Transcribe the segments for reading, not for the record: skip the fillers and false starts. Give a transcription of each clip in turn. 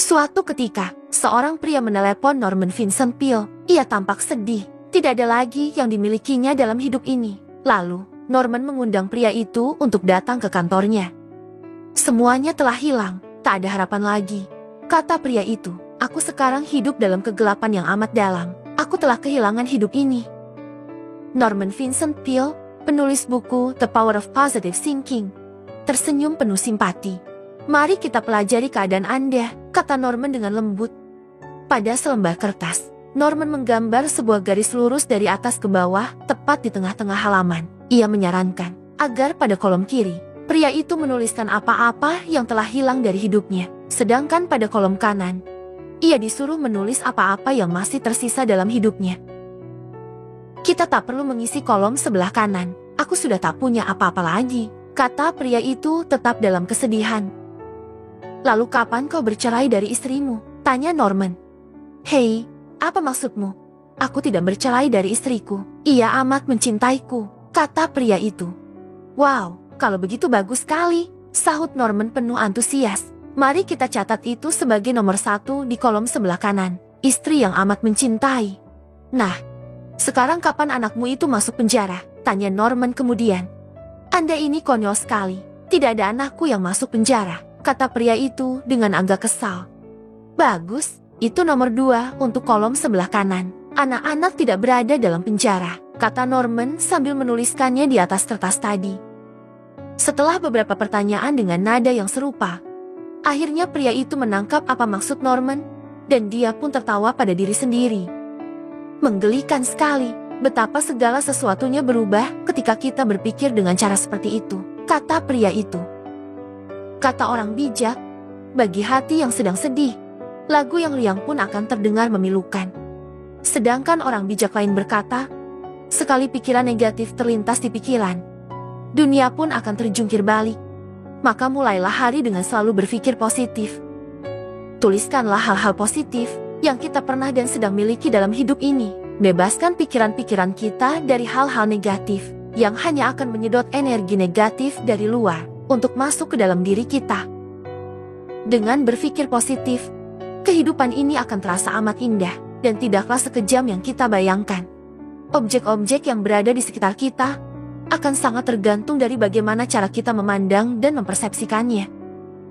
Suatu ketika, seorang pria menelepon Norman Vincent Peale. Ia tampak sedih. Tidak ada lagi yang dimilikinya dalam hidup ini. Lalu, Norman mengundang pria itu untuk datang ke kantornya. Semuanya telah hilang, tak ada harapan lagi. Kata pria itu, aku sekarang hidup dalam kegelapan yang amat dalam. Aku telah kehilangan hidup ini. Norman Vincent Peale, penulis buku The Power of Positive Thinking, tersenyum penuh simpati. Mari kita pelajari keadaan Anda, kata Norman dengan lembut. Pada selembar kertas, Norman menggambar sebuah garis lurus dari atas ke bawah, tepat di tengah-tengah halaman. Ia menyarankan agar pada kolom kiri, pria itu menuliskan apa-apa yang telah hilang dari hidupnya. Sedangkan pada kolom kanan, ia disuruh menulis apa-apa yang masih tersisa dalam hidupnya. Kita tak perlu mengisi kolom sebelah kanan. Aku sudah tak punya apa-apa lagi, kata pria itu tetap dalam kesedihan. Lalu kapan kau bercerai dari istrimu? Tanya Norman. Hei, apa maksudmu? Aku tidak bercerai dari istriku. Ia amat mencintaiku, kata pria itu. Wow, kalau begitu bagus sekali, sahut Norman penuh antusias. Mari kita catat itu sebagai nomor 1 di kolom sebelah kanan. Istri yang amat mencintai. Nah, sekarang kapan anakmu itu masuk penjara? Tanya Norman kemudian. Anda ini konyol sekali. Tidak ada anakku yang masuk penjara, kata pria itu dengan agak kesal. Bagus, itu nomor 2 untuk kolom sebelah kanan. Anak-anak tidak berada dalam penjara, kata Norman sambil menuliskannya di atas kertas tadi. Setelah beberapa pertanyaan dengan nada yang serupa, akhirnya pria itu menangkap apa maksud Norman, dan dia pun tertawa pada diri sendiri. Menggelikan sekali, betapa segala sesuatunya berubah ketika kita berpikir dengan cara seperti itu, kata pria itu. Kata orang bijak, bagi hati yang sedang sedih, lagu yang riang pun akan terdengar memilukan. Sedangkan orang bijak lain berkata, sekali pikiran negatif terlintas di pikiran, dunia pun akan terjungkir balik. Maka mulailah hari dengan selalu berpikir positif. Tuliskanlah hal-hal positif yang kita pernah dan sedang miliki dalam hidup ini. Bebaskan pikiran-pikiran kita dari hal-hal negatif yang hanya akan menyedot energi negatif dari luar untuk masuk ke dalam diri kita. Dengan berpikir positif, kehidupan ini akan terasa amat indah dan tidaklah sekejam yang kita bayangkan. Objek-objek yang berada di sekitar kita akan sangat tergantung dari bagaimana cara kita memandang dan mempersepsikannya.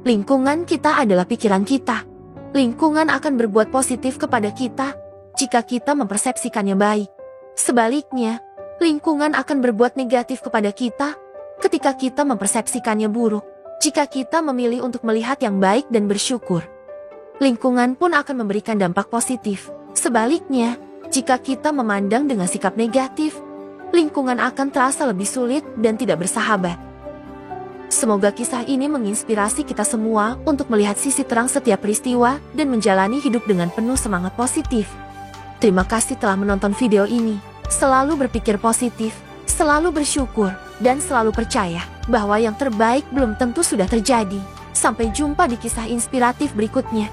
Lingkungan kita adalah pikiran kita. Lingkungan akan berbuat positif kepada kita jika kita mempersepsikannya baik. Sebaliknya, lingkungan akan berbuat negatif kepada kita ketika kita mempersepsikannya buruk. Jika kita memilih untuk melihat yang baik dan bersyukur, lingkungan pun akan memberikan dampak positif. Sebaliknya, jika kita memandang dengan sikap negatif, lingkungan akan terasa lebih sulit dan tidak bersahabat. Semoga kisah ini menginspirasi kita semua untuk melihat sisi terang setiap peristiwa dan menjalani hidup dengan penuh semangat positif. Terima kasih telah menonton video ini. Selalu berpikir positif, selalu bersyukur, dan selalu percaya bahwa yang terbaik belum tentu sudah terjadi. Sampai jumpa di kisah inspiratif berikutnya.